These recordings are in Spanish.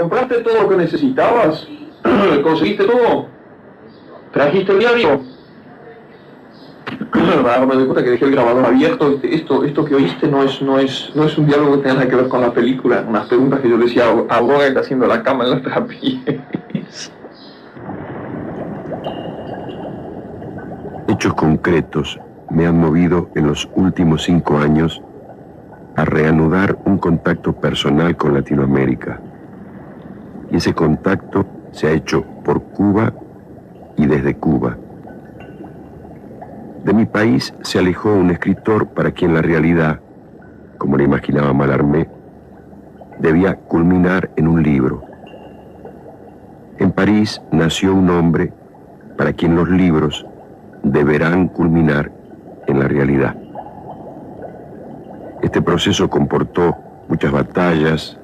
¿Compraste todo lo que necesitabas? ¿Conseguiste todo? ¿Trajiste el diario? Ahora me doy cuenta que dejé el grabador abierto. Esto que oíste no es un diálogo que tenga nada que ver con la película. Unas preguntas que yo le decía a Aurora, está haciendo la cama en los trapiés. Hechos concretos me han movido en los últimos 5 años a reanudar un contacto personal con Latinoamérica. Y ese contacto se ha hecho por Cuba y desde Cuba. De mi país se alejó un escritor para quien la realidad, como le imaginaba Mallarmé, debía culminar en un libro. En París nació un hombre para quien los libros deberán culminar en la realidad. Este proceso comportó muchas batallas,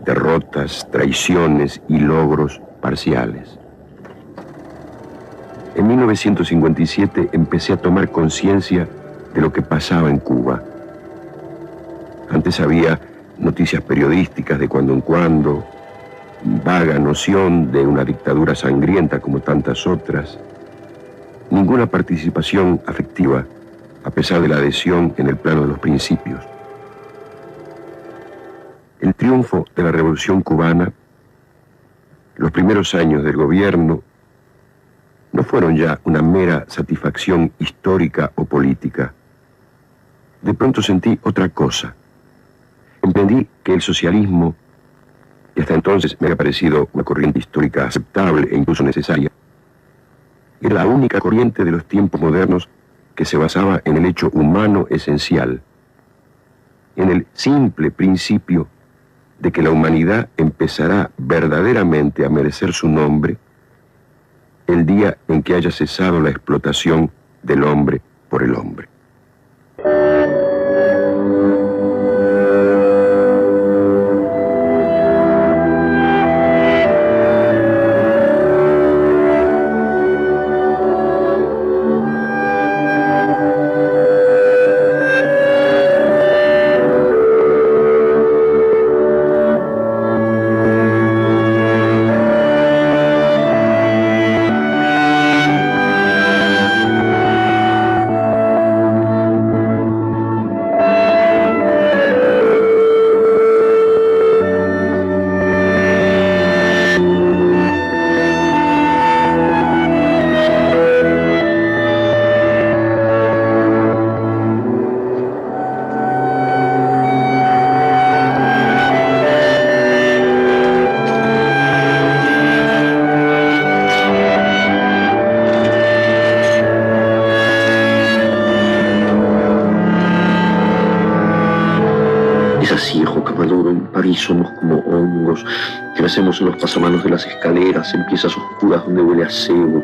derrotas, traiciones y logros parciales. En 1957 empecé a tomar conciencia de lo que pasaba en Cuba. Antes había noticias periodísticas de cuando en cuando, vaga noción de una dictadura sangrienta como tantas otras, ninguna participación afectiva, a pesar de la adhesión en el plano de los principios. El triunfo de la Revolución Cubana, los primeros años del gobierno, no fueron ya una mera satisfacción histórica o política. De pronto sentí otra cosa. Entendí que el socialismo, que hasta entonces me había parecido una corriente histórica aceptable e incluso necesaria, era la única corriente de los tiempos modernos que se basaba en el hecho humano esencial, en el simple principio de que la humanidad empezará verdaderamente a merecer su nombre el día en que haya cesado la explotación del hombre por el hombre. Somos como hongos, crecemos en los pasamanos de las escaleras, en piezas oscuras donde huele a cebo,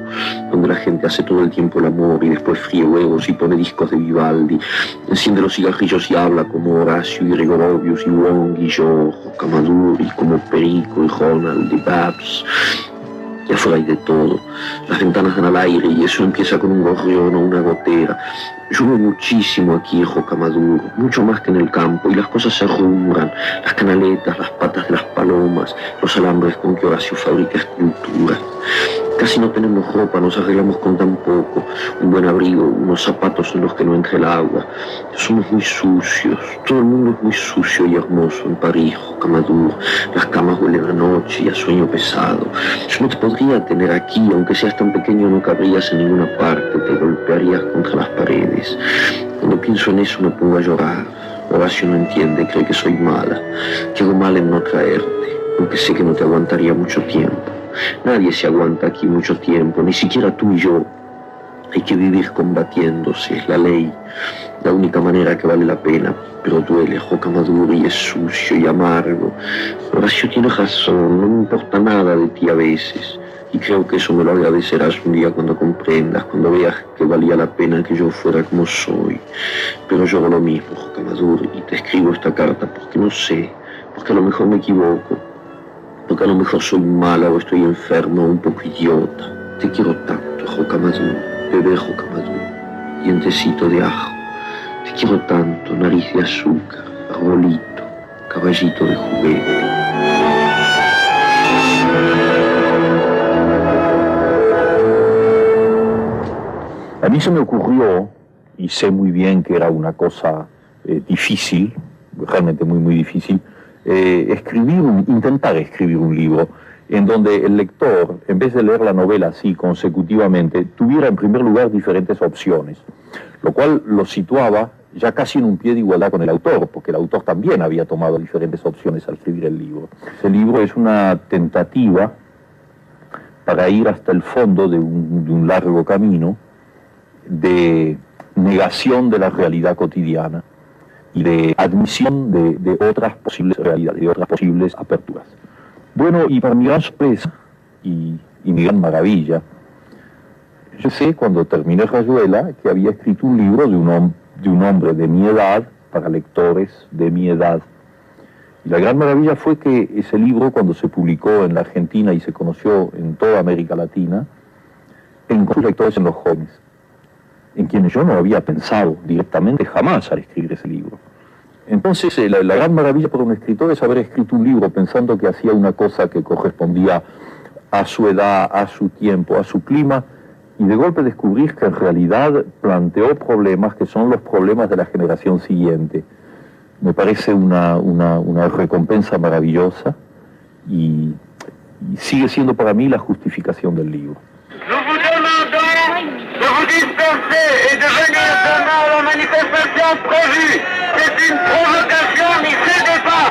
donde la gente hace todo el tiempo el amor y después fríe huevos y pone discos de Vivaldi, enciende los cigarrillos y habla como Horacio y Gregorovius y Wong y yo, Camaduro, y como Perico y Ronald y Babs. Y afuera hay de todo, las ventanas dan al aire y eso empieza con un gorrión o una gotera. Llueve muchísimo aquí en Jocamaduro, mucho más que en el campo, y las cosas se arrumbran, las canaletas, las patas de las palomas, los alambres con que Horacio fabrica esculturas. Casi no tenemos ropa, nos arreglamos con tan poco, un buen abrigo, unos zapatos en los que no entre el agua. Somos muy sucios, todo el mundo es muy sucio y hermoso en París, Jocamaduro. Las camas huelen a noche y a sueño pesado. Yo no te podría tener aquí, aunque seas tan pequeño no cabrías en ninguna parte, te golpearías contra las paredes. Cuando pienso en eso me pongo a llorar. Horacio no entiende, cree que soy mala, que hago mal en no traerte, aunque sé que no te aguantaría mucho tiempo. Nadie se aguanta aquí mucho tiempo, ni siquiera tú y yo. Hay que vivir combatiéndose, es la ley, la única manera que vale la pena, pero duele, Jocamaduro, y es sucio y amargo. Horacio tiene razón, no me importa nada de ti a veces, y creo que eso me lo agradecerás un día cuando comprendas, cuando veas que valía la pena que yo fuera como soy. Pero yo hago lo mismo, Jocamaduro, y te escribo esta carta porque no sé, porque a lo mejor me equivoco, porque a lo mejor soy mala o estoy enfermo o un poco idiota. Te quiero tanto, Jocamaduro, bebé Jocamaduro, dientecito de ajo. Te quiero tanto, nariz de azúcar, arbolito, caballito de juguete. mí se me ocurrió, y sé muy bien que era una cosa difícil, realmente muy, muy difícil, intentar escribir un libro en donde el lector, en vez de leer la novela así consecutivamente, tuviera en primer lugar diferentes opciones, lo cual lo situaba ya casi en un pie de igualdad con el autor, porque el autor también había tomado diferentes opciones al escribir el libro. Ese libro es una tentativa para ir hasta el fondo de un largo camino de negación de la realidad cotidiana y de admisión de otras posibles realidades, de otras posibles aperturas. Bueno, y para mi gran sorpresa y mi gran maravilla, yo sé cuando terminé Rayuela que había escrito un libro de un hombre de mi edad, para lectores de mi edad. Y la gran maravilla fue que ese libro, cuando se publicó en la Argentina y se conoció en toda América Latina, encontró lectores en los jóvenes, en quienes yo no había pensado directamente jamás al escribir ese libro. Entonces, la gran maravilla para un escritor es haber escrito un libro pensando que hacía una cosa que correspondía a su edad, a su tiempo, a su clima, y de golpe descubrir que en realidad planteó problemas que son los problemas de la generación siguiente. Me parece una recompensa maravillosa y sigue siendo para mí la justificación del libro. Nous vous demandons de vous disperser et de venir demain à la manifestation prévue. C'est une provocation, n'y cédez pas.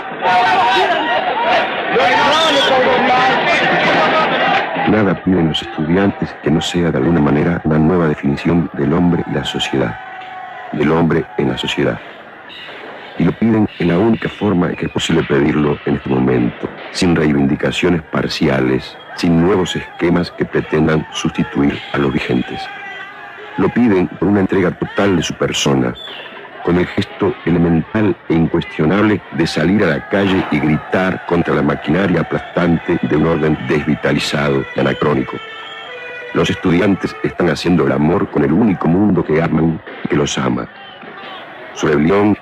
Nada piden los estudiantes que no sea de alguna manera una nueva definición del hombre y la sociedad, del hombre en la sociedad. Y lo piden en la única forma que es posible pedirlo en este momento, sin reivindicaciones parciales, sin nuevos esquemas que pretendan sustituir a los vigentes. Lo piden por una entrega total de su persona, con el gesto elemental e incuestionable de salir a la calle y gritar contra la maquinaria aplastante de un orden desvitalizado y anacrónico. Los estudiantes están haciendo el amor con el único mundo que aman y que los ama. Su rebelión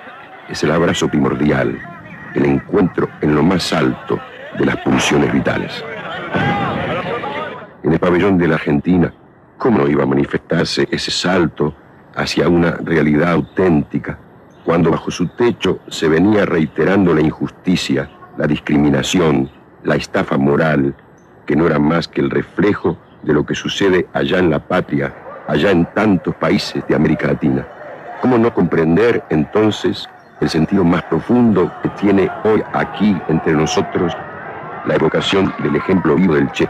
es el abrazo primordial, el encuentro en lo más alto de las pulsiones vitales. En el pabellón de la Argentina, ¿cómo no iba a manifestarse ese salto hacia una realidad auténtica, cuando bajo su techo se venía reiterando la injusticia, la discriminación, la estafa moral, que no era más que el reflejo de lo que sucede allá en la patria, allá en tantos países de América Latina? ¿Cómo no comprender entonces el sentido más profundo que tiene hoy aquí entre nosotros la evocación del ejemplo vivo del Che?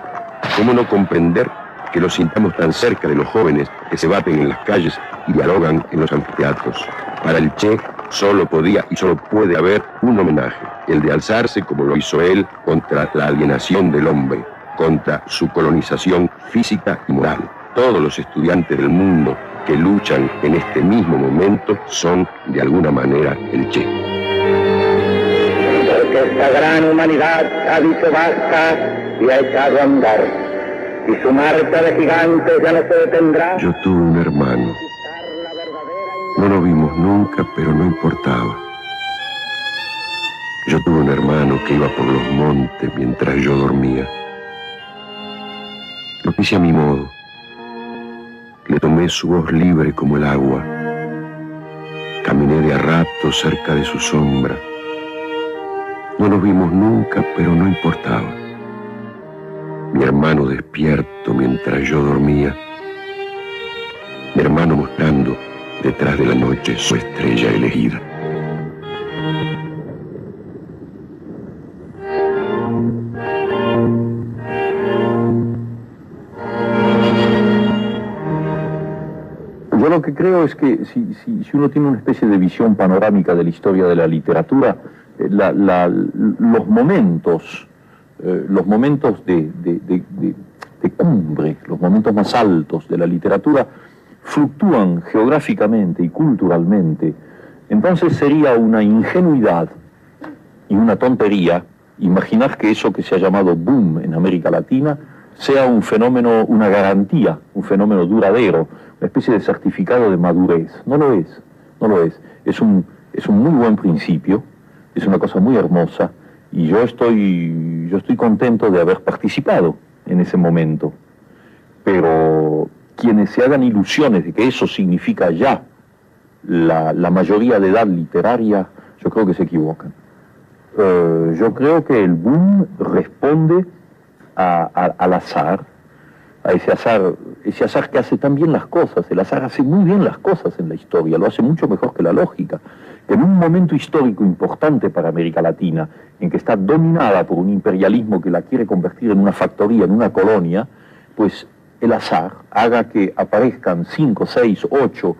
¿Cómo no comprender que lo sintamos tan cerca de los jóvenes que se baten en las calles y dialogan en los anfiteatros? Para el Che solo podía y solo puede haber un homenaje, el de alzarse como lo hizo él contra la alienación del hombre, contra su colonización física y moral. Todos los estudiantes del mundo que luchan en este mismo momento son, de alguna manera, el Che. Porque esta gran humanidad ha dicho basta y ha echado a andar. Y su marcha de gigantes ya no se detendrá. Yo tuve un hermano. No lo vimos nunca, pero no importaba. Yo tuve un hermano que iba por los montes mientras yo dormía. Lo quise a mi modo. Le tomé su voz libre como el agua. Caminé de a rato cerca de su sombra. No nos vimos nunca, pero no importaba. Mi hermano despierto mientras yo dormía. Mi hermano mostrando detrás de la noche su estrella elegida. Yo lo que creo es que si uno tiene una especie de visión panorámica de la historia de la literatura, los momentos de cumbre, los momentos más altos de la literatura, fluctúan geográficamente y culturalmente. Entonces sería una ingenuidad y una tontería imaginar que eso que se ha llamado boom en América Latina sea un fenómeno, una garantía, un fenómeno duradero, una especie de certificado de madurez. No lo es, no lo es. Es un muy buen principio, es una cosa muy hermosa, y yo estoy contento de haber participado en ese momento. Pero quienes se hagan ilusiones de que eso significa ya la mayoría de edad literaria, yo creo que se equivocan. Yo creo que el boom responde al azar, a ese azar que hace tan bien las cosas. El azar hace muy bien las cosas en la historia, lo hace mucho mejor que la lógica. En un momento histórico importante para América Latina, en que está dominada por un imperialismo que la quiere convertir en una factoría, en una colonia, pues el azar haga que aparezcan 5, 6, 8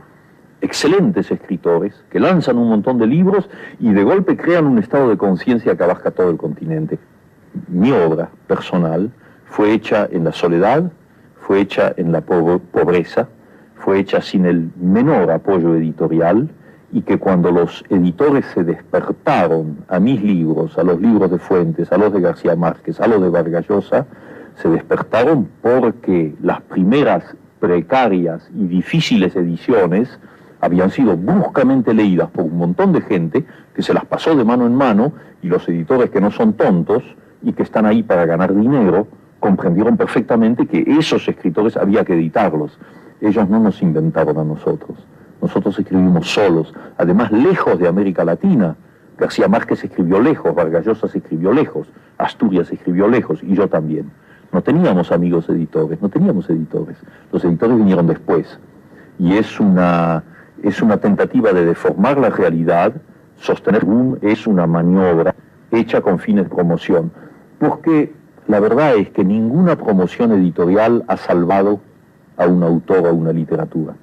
excelentes escritores que lanzan un montón de libros y de golpe crean un estado de conciencia que abarca todo el continente. Mi obra personal fue hecha en la soledad, fue hecha en la pobreza, fue hecha sin el menor apoyo editorial, y que cuando los editores se despertaron a mis libros, a los libros de Fuentes, a los de García Márquez, a los de Vargas Llosa, se despertaron porque las primeras precarias y difíciles ediciones habían sido bruscamente leídas por un montón de gente que se las pasó de mano en mano, y los editores, que no son tontos y que están ahí para ganar dinero, comprendieron perfectamente que esos escritores había que editarlos. Ellos no nos inventaron a nosotros. Nosotros escribimos solos, además lejos de América Latina. García Márquez escribió lejos, Vargas Llosa se escribió lejos, Asturias escribió lejos, y yo también. No teníamos amigos editores, no teníamos editores. Los editores vinieron después. Y es una tentativa de deformar la realidad. Sostener boom es una maniobra hecha con fines de promoción. Porque la verdad es que ninguna promoción editorial ha salvado a un autor o a una literatura.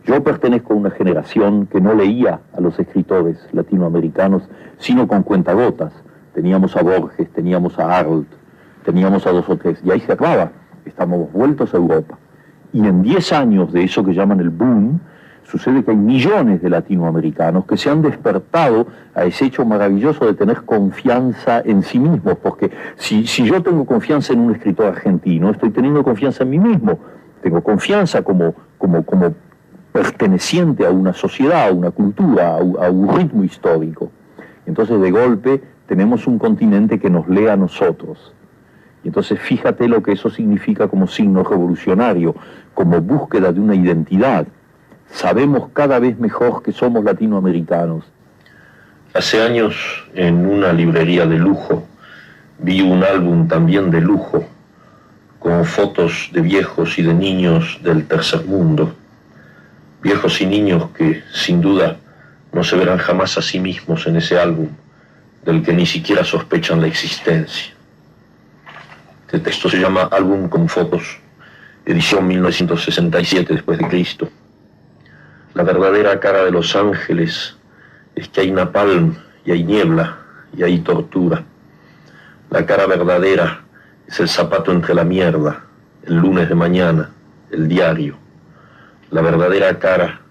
Yo pertenezco a una generación que no leía a los escritores latinoamericanos, sino con cuentagotas. Teníamos a Borges, teníamos a Arlt, teníamos a 2 o 3, y ahí se acababa. Estamos vueltos a Europa. Y en 10 años de eso que llaman el boom, sucede que hay millones de latinoamericanos que se han despertado a ese hecho maravilloso de tener confianza en sí mismos, porque si yo tengo confianza en un escritor argentino, estoy teniendo confianza en mí mismo. Tengo confianza como perteneciente a una sociedad, a una cultura, a un ritmo histórico. Entonces, de golpe, tenemos un continente que nos lee a nosotros. Y entonces, fíjate lo que eso significa como signo revolucionario, como búsqueda de una identidad. Sabemos cada vez mejor que somos latinoamericanos. Hace años, en una librería de lujo, vi un álbum también de lujo, con fotos de viejos y de niños del tercer mundo. Viejos y niños que, sin duda, no se verán jamás a sí mismos en ese álbum, del que ni siquiera sospechan la existencia. Este texto se llama Álbum con fotos, edición 1967 después de Cristo. La verdadera cara de Los Ángeles es que hay napalm y hay niebla y hay tortura. La cara verdadera es el zapato entre la mierda, el lunes de mañana, el diario. La verdadera cara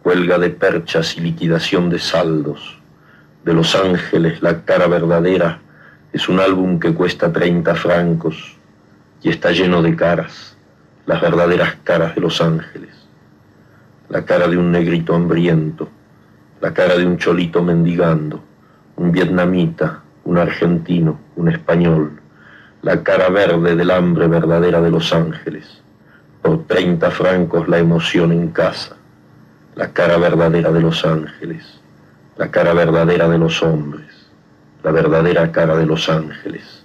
cuelga de perchas y liquidación de saldos. De Los Ángeles, la cara verdadera es un álbum que cuesta 30 francos y está lleno de caras, las verdaderas caras de Los Ángeles. La cara de un negrito hambriento, la cara de un cholito mendigando, un vietnamita, un argentino, un español, la cara verde del hambre verdadera de Los Ángeles. Por 30 francos la emoción en casa, la cara verdadera de Los Ángeles, la cara verdadera de los hombres, la verdadera cara de Los Ángeles.